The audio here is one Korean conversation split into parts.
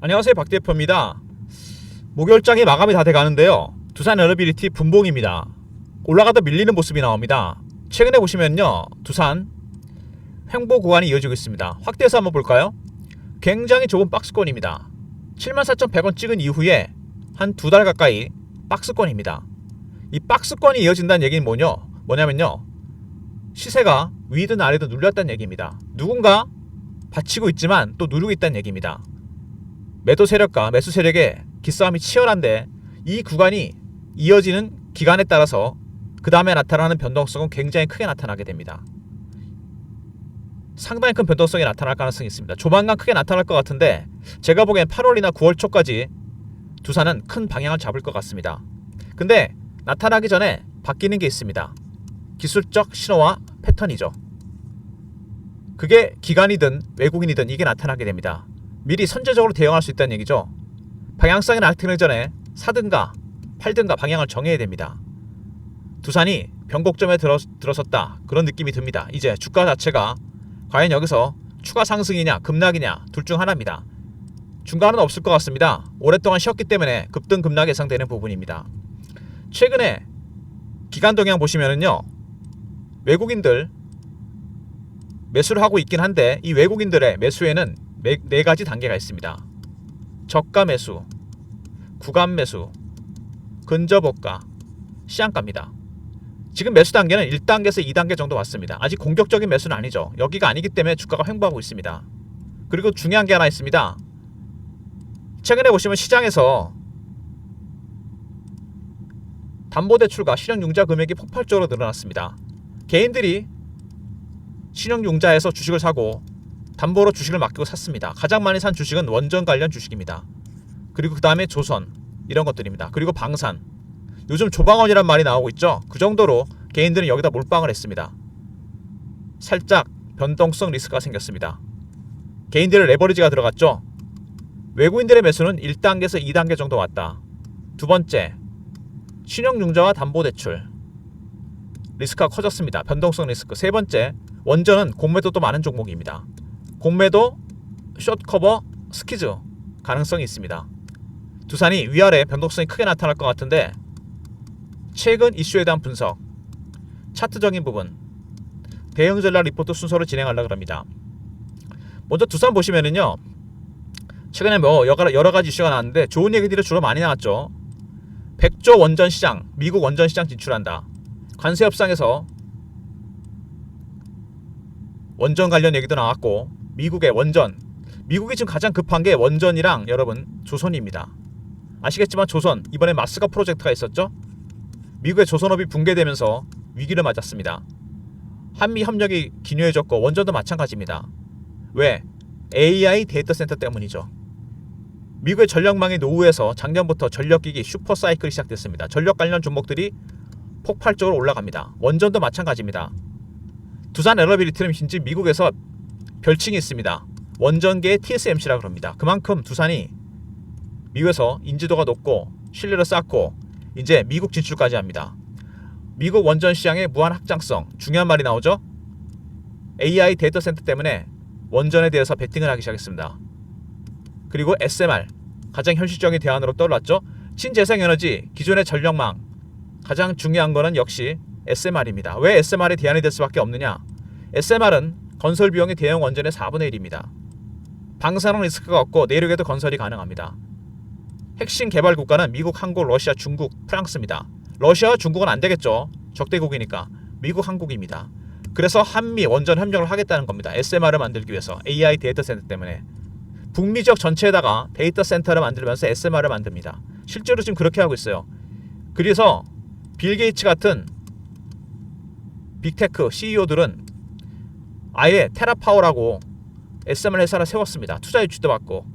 안녕하세요, 박 대표입니다. 목요일장이 마감이 다 돼가는데요. 두산 엘리비리티 분봉입니다. 올라가다 밀리는 모습이 나옵니다. 최근에 보시면요, 두산 횡보 구간이 이어지고 있습니다. 확대해서 한번 볼까요? 굉장히 좁은 박스권입니다. 74,100원 찍은 이후에 한 두 달 가까이 박스권입니다. 이 박스권이 이어진다는 얘기는 뭐냐면요, 시세가 위든 아래든 눌렸다는 얘기입니다. 누군가 받치고 있지만 또 누르고 있다는 얘기입니다. 매도 세력과 매수 세력의 기싸움이 치열한데 이 구간이 이어지는 기간에 따라서 그 다음에 나타나는 변동성은 굉장히 크게 나타나게 됩니다. 상당히 큰 변동성이 나타날 가능성이 있습니다. 조만간 크게 나타날 것 같은데 제가 보기엔 8월이나 9월 초까지 두산은 큰 방향을 잡을 것 같습니다. 근데 나타나기 전에 바뀌는 게 있습니다. 기술적 신호와 패턴이죠. 그게 기관이든 외국인이든 이게 나타나게 됩니다. 미리 선제적으로 대응할 수 있다는 얘기죠. 방향성이 나타나기 전에 사든가 팔든가 방향을 정해야 됩니다. 두산이 변곡점에 들어섰다, 그런 느낌이 듭니다. 이제 주가 자체가 과연 여기서 추가 상승이냐 급락이냐 둘 중 하나입니다. 중간은 없을 것 같습니다. 오랫동안 쉬었기 때문에 급등 급락 예상되는 부분입니다. 최근에 기간 동향 보시면은요, 외국인들 매수를 하고 있긴 한데 이 외국인들의 매수에는 네 가지 단계가 있습니다. 저가 매수, 구간 매수, 근저보가, 시장가입니다. 지금 매수 단계는 1단계에서 2단계 정도 왔습니다. 아직 공격적인 매수는 아니죠. 여기가 아니기 때문에 주가가 횡보하고 있습니다. 그리고 중요한 게 하나 있습니다. 최근에 보시면 시장에서 담보대출과 신용융자 금액이 폭발적으로 늘어났습니다. 개인들이 신용융자에서 주식을 사고 담보로 주식을 맡기고 샀습니다. 가장 많이 산 주식은 원전 관련 주식입니다. 그리고 그 다음에 조선, 이런 것들입니다. 그리고 방산, 요즘 조방원이란 말이 나오고 있죠. 그 정도로 개인들은 여기다 몰빵을 했습니다. 살짝 변동성 리스크가 생겼습니다. 개인들의 레버리지가 들어갔죠. 외국인들의 매수는 1단계에서 2단계 정도 왔다. 두 번째, 신용융자와 담보대출 리스크가 커졌습니다. 변동성 리스크. 세 번째, 원전은 공매도도 많은 종목입니다. 공매도, 숏커버, 스키즈 가능성이 있습니다. 두산이 위아래 변동성이 크게 나타날 것 같은데 최근 이슈에 대한 분석, 차트적인 부분, 대응 전략 리포트 순서로 진행하려고 합니다. 먼저 두산 보시면은요, 최근에 여러 가지 이슈가 나왔는데 좋은 얘기들이 주로 많이 나왔죠. 100조 원전 시장, 미국 원전 시장 진출한다. 관세 협상에서 원전 관련 얘기도 나왔고, 미국의 원전, 미국이 지금 가장 급한 게 원전이랑 여러분 조선입니다. 아시겠지만 조선, 이번에 마스가 프로젝트가 있었죠. 미국의 조선업이 붕괴되면서 위기를 맞았습니다. 한미 협력이 기묘해졌고 원전도 마찬가지입니다. 왜? AI 데이터 센터 때문이죠. 미국의 전력망의 노후에서 작년부터 전력기기 슈퍼사이클이 시작됐습니다. 전력 관련 종목들이 폭발적으로 올라갑니다. 원전도 마찬가지입니다. 두산 엘리비리티는 진짜 미국에서 별칭이 있습니다. 원전계의 TSMC라고 합니다. 그만큼 두산이 미국에서 인지도가 높고 신뢰를 쌓고 이제 미국 진출까지 합니다. 미국 원전 시장의 무한 확장성, 중요한 말이 나오죠. AI 데이터 센터 때문에 원전에 대해서 베팅을 하기 시작했습니다. 그리고 SMR, 가장 현실적인 대안으로 떠올랐죠. 신재생에너지, 기존의 전력망, 가장 중요한 거는 역시 SMR입니다. 왜 SMR이 대안이 될 수밖에 없느냐? SMR은 건설 비용이 대형 원전의 4분의 1입니다. 방사능 리스크가 없고 내륙에도 건설이 가능합니다. 핵심 개발 국가는 미국, 한국, 러시아, 중국, 프랑스입니다. 러시아와 중국은 안 되겠죠. 적대국이니까. 미국, 한국입니다. 그래서 한미 원전 협력을 하겠다는 겁니다. SMR을 만들기 위해서. AI 데이터 센터 때문에. 북미 지역 전체에다가 데이터 센터를 만들면서 SMR을 만듭니다. 실제로 지금 그렇게 하고 있어요. 그래서 빌 게이츠 같은 빅테크 CEO들은 아예 테라파워라고 SMR 회사를 세웠습니다. 투자 유치도 받고.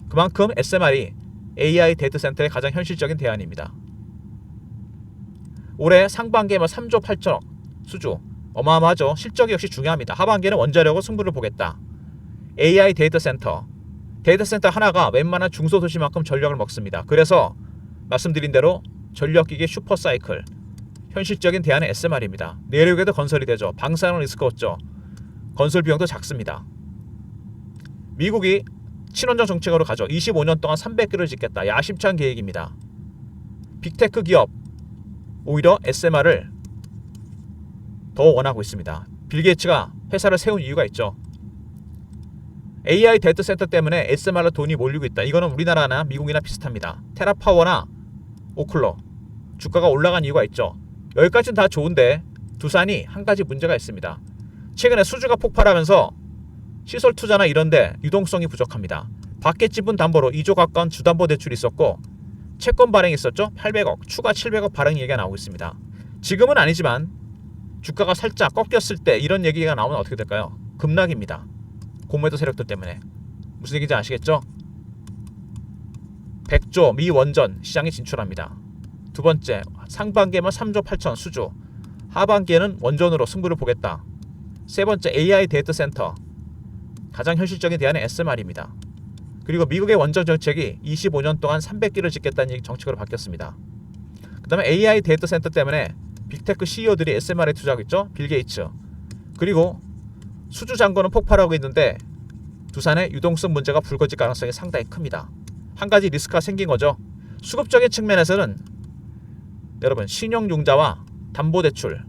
그만큼 SMR이 AI 데이터 센터의 가장 현실적인 대안입니다. 올해 상반기에 3조 8천억 수주, 어마어마하죠. 실적이 역시 중요합니다. 하반기에는 원자력으로 승부를 보겠다. AI 데이터 센터 하나가 웬만한 중소도시만큼 전력을 먹습니다. 그래서 말씀드린 대로 전력기기 슈퍼사이클, 현실적인 대안은 SMR입니다. 내륙에도 건설이 되죠. 방사능 리스크 없죠. 건설 비용도 작습니다. 미국이 친원적 정책으로 가죠. 25년 동안 300개를 짓겠다. 야심찬 계획입니다. 빅테크 기업 오히려 SMR을 더 원하고 있습니다. 빌 게이츠가 회사를 세운 이유가 있죠. AI 데이터 센터 때문에 SMR로 돈이 몰리고 있다. 이거는 우리나라나 미국이나 비슷합니다. 테라파워나 오클러 주가가 올라간 이유가 있죠. 여기까지는 다 좋은데 두산이 한 가지 문제가 있습니다. 최근에 수주가 폭발하면서 시설 투자나 이런데 유동성이 부족합니다. 밖에 지분 담보로 2조 가까운 주담보 대출이 있었고 채권 발행이 있었죠. 800억 추가 700억 발행 얘기가 나오고 있습니다. 지금은 아니지만 주가가 살짝 꺾였을 때 이런 얘기가 나오면 어떻게 될까요? 급락입니다. 공매도 세력들 때문에. 무슨 얘기인지 아시겠죠? 100조 미 원전 시장에 진출합니다. 두 번째, 상반기에만 3조 8천 수주, 하반기에는 원전으로 승부를 보겠다. 세 번째, AI 데이터 센터. 가장 현실적인 대안은 SMR입니다. 그리고 미국의 원전 정책이 25년 동안 300기를 짓겠다는 정책으로 바뀌었습니다. 그 다음에 AI 데이터 센터 때문에 빅테크 CEO들이 SMR에 투자하고 있죠. 빌 게이츠. 그리고 수주 잔고는 폭발하고 있는데 두산의 유동성 문제가 불거질 가능성이 상당히 큽니다. 한 가지 리스크가 생긴 거죠. 수급적인 측면에서는 여러분 신용융자와 담보대출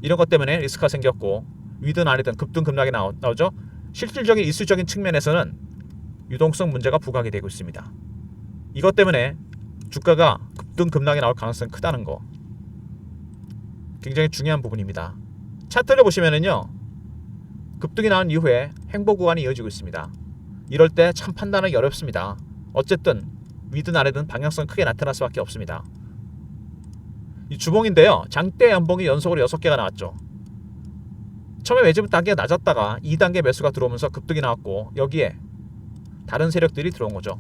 이런 것 때문에 리스크가 생겼고 위든 아니든 급등급락이 나오죠. 실질적인 이수적인 측면에서는 유동성 문제가 부각이 되고 있습니다. 이것 때문에 주가가 급등급락이 나올 가능성이 크다는 거 굉장히 중요한 부분입니다. 차트를 보시면은요 급등이 나온 이후에 횡보 구간이 이어지고 있습니다. 이럴 때 참 판단하기 어렵습니다. 어쨌든 위든 아래든 방향성 크게 나타날 수밖에 없습니다. 이 주봉인데요. 장대 연봉이 연속으로 6개가 나왔죠. 처음에 매집 단계가 낮았다가 2단계 매수가 들어오면서 급등이 나왔고 여기에 다른 세력들이 들어온 거죠.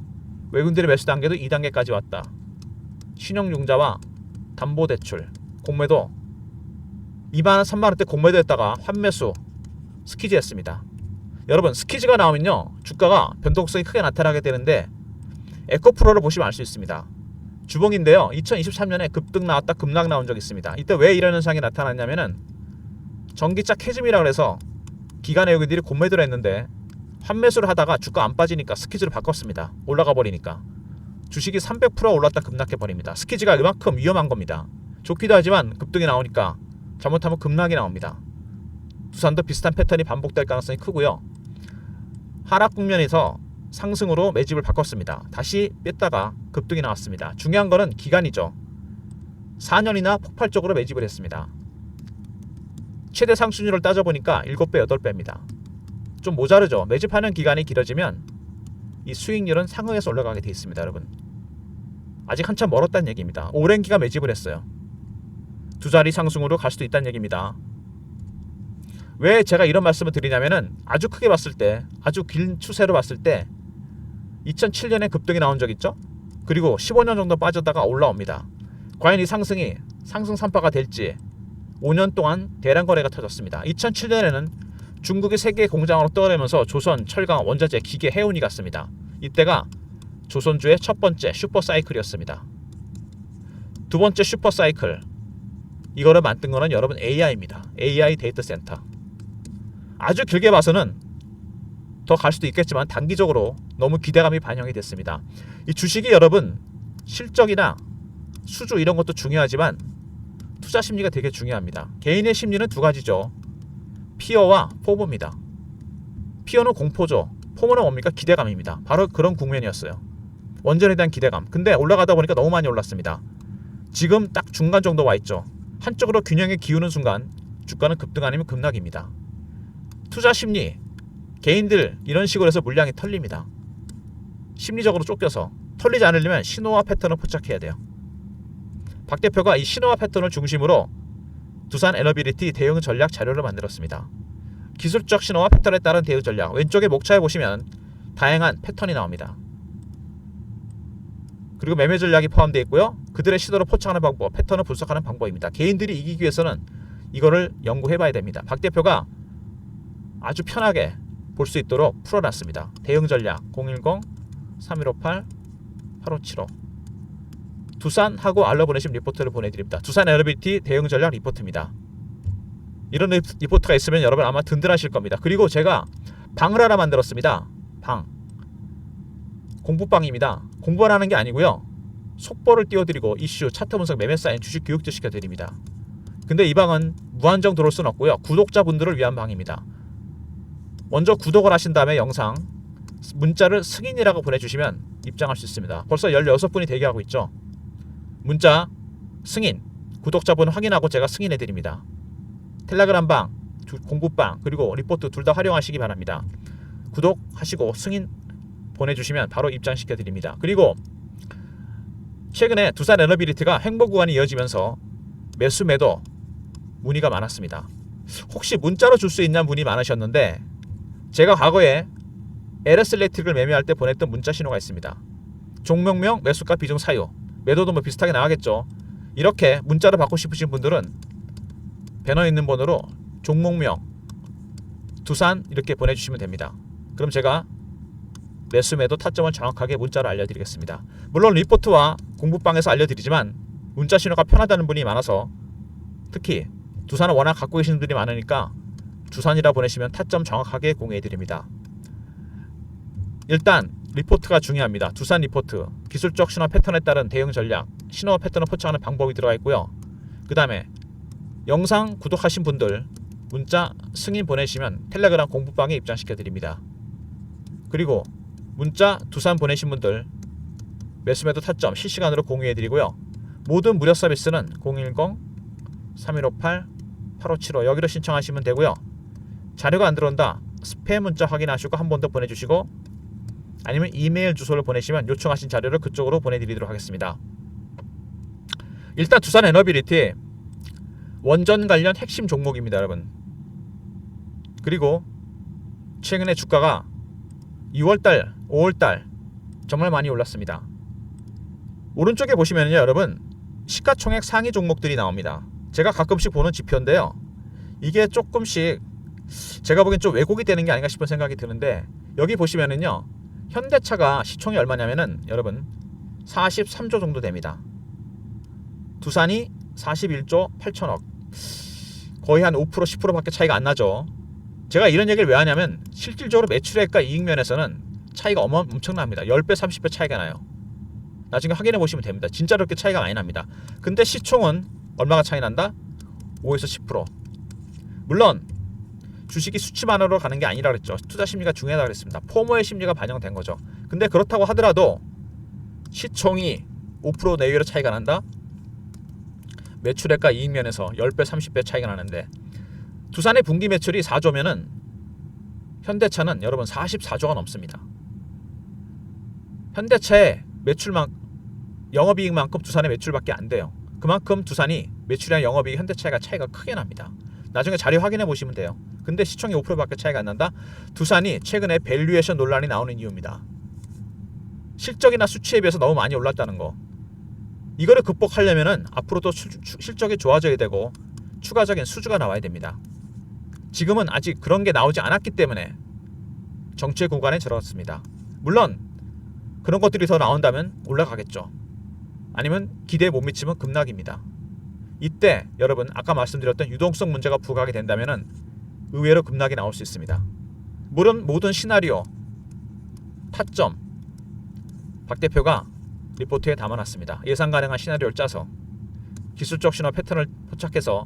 외국인들의 매수 단계도 2단계까지 왔다. 신용융자와 담보대출, 공매도 2만원, 3만원대 공매도 했다가 환매수, 스키즈 했습니다. 여러분 스키즈가 나오면요 주가가 변동성이 크게 나타나게 되는데 에코프로를 보시면 알 수 있습니다. 주봉인데요 2023년에 급등 나왔다 급락 나온 적이 있습니다. 이때 왜 이런 현상이 나타났냐면은 전기차 캐즘이라고 해서 기관 외국인들이 공매도를 했는데 환매수를 하다가 주가 안 빠지니까 스키즈를 바꿨습니다. 올라가 버리니까 주식이 300% 올랐다 급락해 버립니다. 스키즈가 이만큼 위험한 겁니다. 좋기도 하지만 급등이 나오니까 잘못하면 급락이 나옵니다. 두산도 비슷한 패턴이 반복될 가능성이 크고요. 하락 국면에서 상승으로 매집을 바꿨습니다. 다시 뺐다가 급등이 나왔습니다. 중요한 거는 기간이죠. 4년이나 폭발적으로 매집을 했습니다. 최대 상승률을 따져보니까 7배, 8배입니다. 좀 모자르죠. 매집하는 기간이 길어지면 이 수익률은 상승해서 올라가게 돼 있습니다. 여러분 아직 한참 멀었다는 얘기입니다. 오랜 기간 매집을 했어요. 두 자리 상승으로 갈 수도 있다는 얘기입니다. 왜 제가 이런 말씀을 드리냐면은 아주 크게 봤을 때 아주 긴 추세로 봤을 때 2007년에 급등이 나온 적 있죠. 그리고 15년 정도 빠졌다가 올라옵니다. 과연 이 상승이 상승 산파가 될지 5년 동안 대량 거래가 터졌습니다. 2007년에는 중국이 세계 공장으로 떠오르면서 조선, 철강, 원자재, 기계, 해운이 갔습니다. 이때가 조선주의 첫 번째 슈퍼 사이클이었습니다. 두 번째 슈퍼 사이클 이거를 만든 거는 여러분 AI입니다. AI 데이터 센터. 아주 길게 봐서는 더 갈 수도 있겠지만 단기적으로 너무 기대감이 반영이 됐습니다. 이 주식이 여러분 실적이나 수주 이런 것도 중요하지만 투자 심리가 되게 중요합니다. 개인의 심리는 두 가지죠. 피어와 포모입니다. 피어는 공포죠. 포모는 뭡니까? 기대감입니다. 바로 그런 국면이었어요. 원전에 대한 기대감. 근데 올라가다 보니까 너무 많이 올랐습니다. 지금 딱 중간 정도 와 있죠. 한쪽으로 균형이 기우는 순간 주가는 급등 아니면 급락입니다. 투자 심리, 개인들 이런 식으로 해서 물량이 털립니다. 심리적으로 쫓겨서 털리지 않으려면 신호와 패턴을 포착해야 돼요. 박 대표가 이 신호와 패턴을 중심으로 두산 에너비리티 대응 전략 자료를 만들었습니다. 기술적 신호와 패턴에 따른 대응 전략. 왼쪽에 목차에 보시면 다양한 패턴이 나옵니다. 그리고 매매 전략이 포함되어 있고요. 그들의 시도를 포착하는 방법, 패턴을 분석하는 방법입니다. 개인들이 이기기 위해서는 이거를 연구해봐야 됩니다. 박 대표가 아주 편하게 볼 수 있도록 풀어놨습니다. 대응 전략 010-3158-8575 두산하고 알려보내신 리포트를 보내드립니다. 두산 에너비티 대응 전략 리포트입니다. 이런 리포트가 있으면 여러분 아마 든든하실 겁니다. 그리고 제가 방을 하나 만들었습니다. 방. 공부방입니다. 공부만 하는 게 아니고요. 속보를 띄워드리고 이슈, 차트 분석, 매매 사인, 주식 교육도 시켜드립니다. 근데 이 방은 무한정 들어올 수는 없고요. 구독자분들을 위한 방입니다. 먼저 구독을 하신 다음에 영상 문자를 승인이라고 보내주시면 입장할 수 있습니다. 벌써 16분이 대기하고 있죠. 문자 승인, 구독자분 확인하고 제가 승인해드립니다. 텔레그램 방, 공부방 그리고 리포트 둘 다 활용하시기 바랍니다. 구독하시고 승인 보내주시면 바로 입장시켜드립니다. 그리고 최근에 두산 에너빌리티가 횡보 구간이 이어지면서 매수 매도 문의가 많았습니다. 혹시 문자로 줄 수 있냐는 분이 많으셨는데 제가 과거에 LS엘렉트릭을 매매할 때 보냈던 문자 신호가 있습니다. 종목명, 매수가, 비중, 사유, 매도도 뭐 비슷하게 나가겠죠. 이렇게 문자로 받고 싶으신 분들은 배너에 있는 번호로 종목명, 두산 이렇게 보내주시면 됩니다. 그럼 제가 매수 매도 타점을 정확하게 문자로 알려드리겠습니다. 물론 리포트와 공부방에서 알려드리지만 문자 신호가 편하다는 분이 많아서 특히 두산을 워낙 갖고 계시는 분들이 많으니까 두산이라 보내시면 타점 정확하게 공유해드립니다. 일단 리포트가 중요합니다. 두산 리포트, 기술적 신호 패턴에 따른 대응 전략, 신호 패턴을 포착하는 방법이 들어가 있고요. 그 다음에 영상 구독하신 분들 문자 승인 보내시면 텔레그램 공부방에 입장시켜드립니다. 그리고 문자 두산 보내신 분들 매수매도 타점 실시간으로 공유해드리고요. 모든 무료 서비스는 010-3158-8575 여기로 신청하시면 되고요. 자료가 안 들어온다 스팸 문자 확인하시고 한 번 더 보내주시고 아니면 이메일 주소를 보내시면 요청하신 자료를 그쪽으로 보내드리도록 하겠습니다. 일단 두산 에너빌리티 원전 관련 핵심 종목입니다, 여러분. 그리고 최근에 주가가 2월달, 5월달 정말 많이 올랐습니다. 오른쪽에 보시면요, 여러분 시가총액 상위 종목들이 나옵니다. 제가 가끔씩 보는 지표인데요. 이게 조금씩 제가 보기엔 좀 왜곡이 되는 게 아닌가 싶은 생각이 드는데 여기 보시면은요. 현대차가 시총이 얼마냐면은 여러분 43조 정도 됩니다. 두산이 41조 8천억. 거의 한 5% 10%밖에 차이가 안 나죠. 제가 이런 얘기를 왜 하냐면 실질적으로 매출액과 이익 면에서는 차이가 엄청납니다. 10배 30배 차이가 나요. 나중에 확인해 보시면 됩니다. 진짜로 그렇게 차이가 많이 납니다. 근데 시총은 얼마가 차이 난다? 5에서 10%. 물론 주식이 수치만으로 가는 게 아니라 그랬죠. 투자 심리가 중요하다고 그랬습니다. 포모의 심리가 반영된 거죠. 근데 그렇다고 하더라도 시총이 5% 내외로 차이가 난다? 매출액과 이익 면에서 10배 30배 차이가 나는데 두산의 분기 매출이 4조면은 현대차는 여러분 44조가 넘습니다. 현대차의 영업이익만큼 두산의 매출밖에 안 돼요. 그만큼 두산이 매출이랑 영업이익 현대차가 차이가 크게 납니다. 나중에 자료 확인해 보시면 돼요. 근데 시총이 5%밖에 차이가 안 난다? 두산이 최근에 밸류에이션 논란이 나오는 이유입니다. 실적이나 수치에 비해서 너무 많이 올랐다는 거. 이거를 극복하려면은 앞으로도 실적이 좋아져야 되고 추가적인 수주가 나와야 됩니다. 지금은 아직 그런 게 나오지 않았기 때문에 정체 구간에 들어갔습니다. 물론 그런 것들이 더 나온다면 올라가겠죠. 아니면 기대에 못 미치면 급락입니다. 이때 여러분 아까 말씀드렸던 유동성 문제가 부각이 된다면은 의외로 급락이 나올 수 있습니다. 물론 모든 시나리오 타점 박 대표가 리포트에 담아놨습니다. 예상 가능한 시나리오를 짜서 기술적 신호 패턴을 포착해서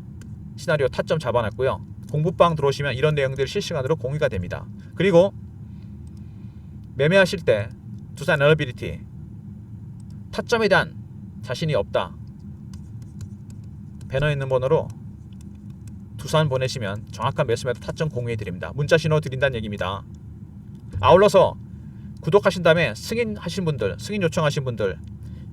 시나리오 타점 잡아놨고요. 공부방 들어오시면 이런 내용들이 실시간으로 공유가 됩니다. 그리고 매매하실 때 두산 에너빌리티 타점에 대한 자신이 없다. 배너에 있는 번호로 두산 보내시면 정확한 매수매도 타점 공유해드립니다. 문자 신호 드린다는 얘기입니다. 아울러서 구독하신 다음에 승인하신 분들, 승인 요청하신 분들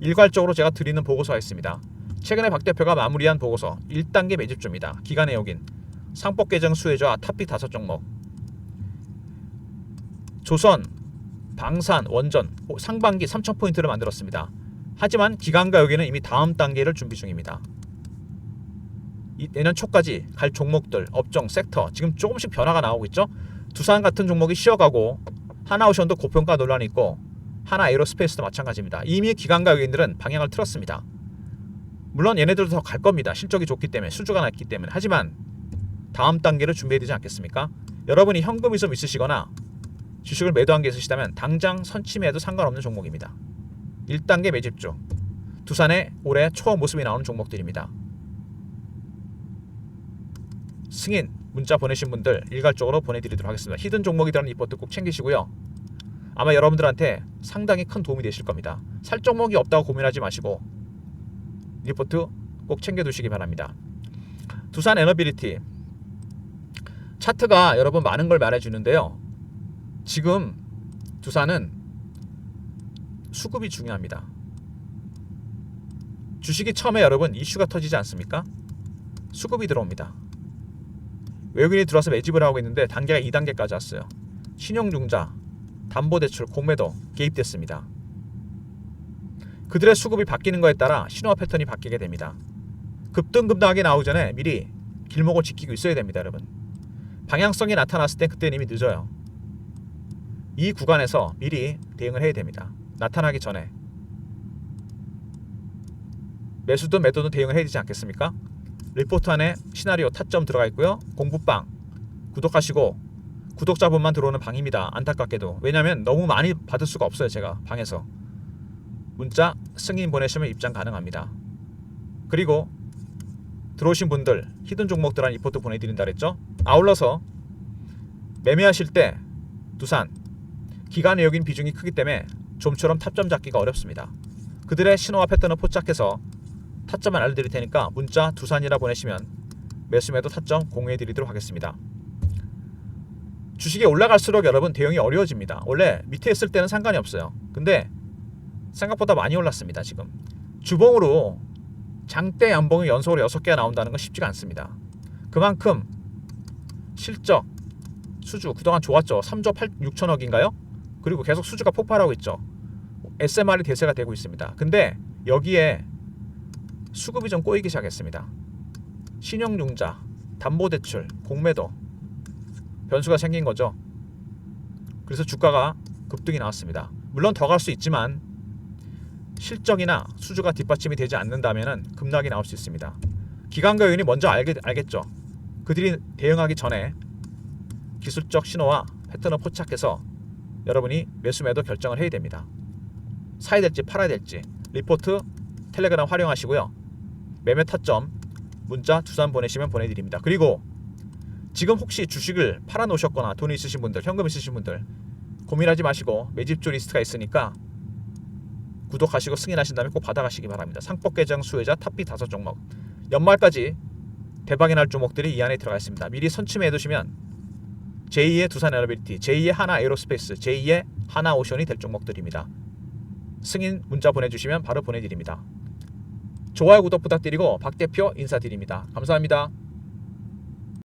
일괄적으로 제가 드리는 보고서가 있습니다. 최근에 박 대표가 마무리한 보고서 1단계 매집주입니다. 기간의 요긴, 상법 개정 수혜주와 탑픽 5종목, 조선, 방산, 원전, 상반기 3,000포인트를 만들었습니다. 하지만 기간과 여기는 이미 다음 단계를 준비 중입니다. 내년 초까지 갈 종목들, 업종, 섹터 지금 조금씩 변화가 나오고 있죠. 두산 같은 종목이 쉬어가고 하나오션도 고평가 논란이 있고 하나에어로스페이스도 마찬가지입니다. 이미 기관과 외인들은 방향을 틀었습니다. 물론 얘네들도 더 갈 겁니다. 실적이 좋기 때문에 수주가 났기 때문에. 하지만 다음 단계를 준비해야 되지 않겠습니까? 여러분이 현금이 좀 있으시거나 주식을 매도한 게 있으시다면 당장 선침해도 상관없는 종목입니다. 1단계 매집주. 두산의 올해 초 모습이 나오는 종목들입니다. 승인 문자 보내신 분들 일괄적으로 보내드리도록 하겠습니다. 히든 종목이라는 리포트 꼭 챙기시고요. 아마 여러분들한테 상당히 큰 도움이 되실 겁니다. 살 종목이 없다고 고민하지 마시고 리포트 꼭 챙겨두시기 바랍니다. 두산 에너빌리티 차트가 여러분 많은 걸 말해주는데요. 지금 두산은 수급이 중요합니다. 주식이 처음에 여러분 이슈가 터지지 않습니까? 수급이 들어옵니다. 외국인이 들어와서 매집을 하고 있는데 단계가 2단계까지 왔어요. 신용융자, 담보대출, 공매도 개입됐습니다. 그들의 수급이 바뀌는 것에 따라 신호와 패턴이 바뀌게 됩니다. 급등급락이 나오기 전에 미리 길목을 지키고 있어야 됩니다. 여러분 방향성이 나타났을 때 그때는 이미 늦어요. 이 구간에서 미리 대응을 해야 됩니다. 나타나기 전에 매수든 매도든 대응을 해야 되지 않겠습니까? 리포트 안에 시나리오 타점 들어가 있고요. 공부방 구독하시고 구독자분만 들어오는 방입니다. 안타깝게도. 왜냐하면 너무 많이 받을 수가 없어요. 제가 방에서 문자 승인 보내시면 입장 가능합니다. 그리고 들어오신 분들 히든 종목들한 리포트 보내드린다 그랬죠. 아울러서 매매하실 때 두산 기간에 여긴 비중이 크기 때문에 좀처럼 타점 잡기가 어렵습니다. 그들의 신호와 패턴을 포착해서 타점을 알려드릴 테니까 문자 두산이라 보내시면 매수매도 타점 공유해드리도록 하겠습니다. 주식이 올라갈수록 여러분 대응이 어려워집니다. 원래 밑에 있을 때는 상관이 없어요. 근데 생각보다 많이 올랐습니다. 지금 주봉으로 장대 연봉이 연속으로 6개가 나온다는 건 쉽지가 않습니다. 그만큼 실적 수주 그동안 좋았죠. 3조 6천억인가요? 그리고 계속 수주가 폭발하고 있죠. SMR이 대세가 되고 있습니다. 근데 여기에 수급이 좀 꼬이기 시작했습니다. 신용융자, 담보대출, 공매도 변수가 생긴 거죠. 그래서 주가가 급등이 나왔습니다. 물론 더 갈 수 있지만 실적이나 수주가 뒷받침이 되지 않는다면 급락이 나올 수 있습니다. 기관과 요인이 먼저 알겠죠. 그들이 대응하기 전에 기술적 신호와 패턴을 포착해서 여러분이 매수매도 결정을 해야 됩니다. 사야 될지 팔아야 될지 리포트 텔레그램 활용하시고요. 매매 타점 문자 두산 보내시면 보내드립니다. 그리고 지금 혹시 주식을 팔아 놓으셨거나 돈이 있으신 분들, 현금 있으신 분들 고민하지 마시고 매집주 리스트가 있으니까 구독하시고 승인하신 다음에 꼭 받아가시기 바랍니다. 상법 개정 수혜자 탑비 5종목 연말까지 대박이 날 종목들이 이 안에 들어가 있습니다. 미리 선침해 두시면 제2의 두산 에너빌리티, 제2의 하나 에어로스페이스, 제2의 하나 오션이 될 종목들입니다. 승인 문자 보내주시면 바로 보내드립니다. 좋아요 구독 부탁드리고 박 대표 인사드립니다. 감사합니다.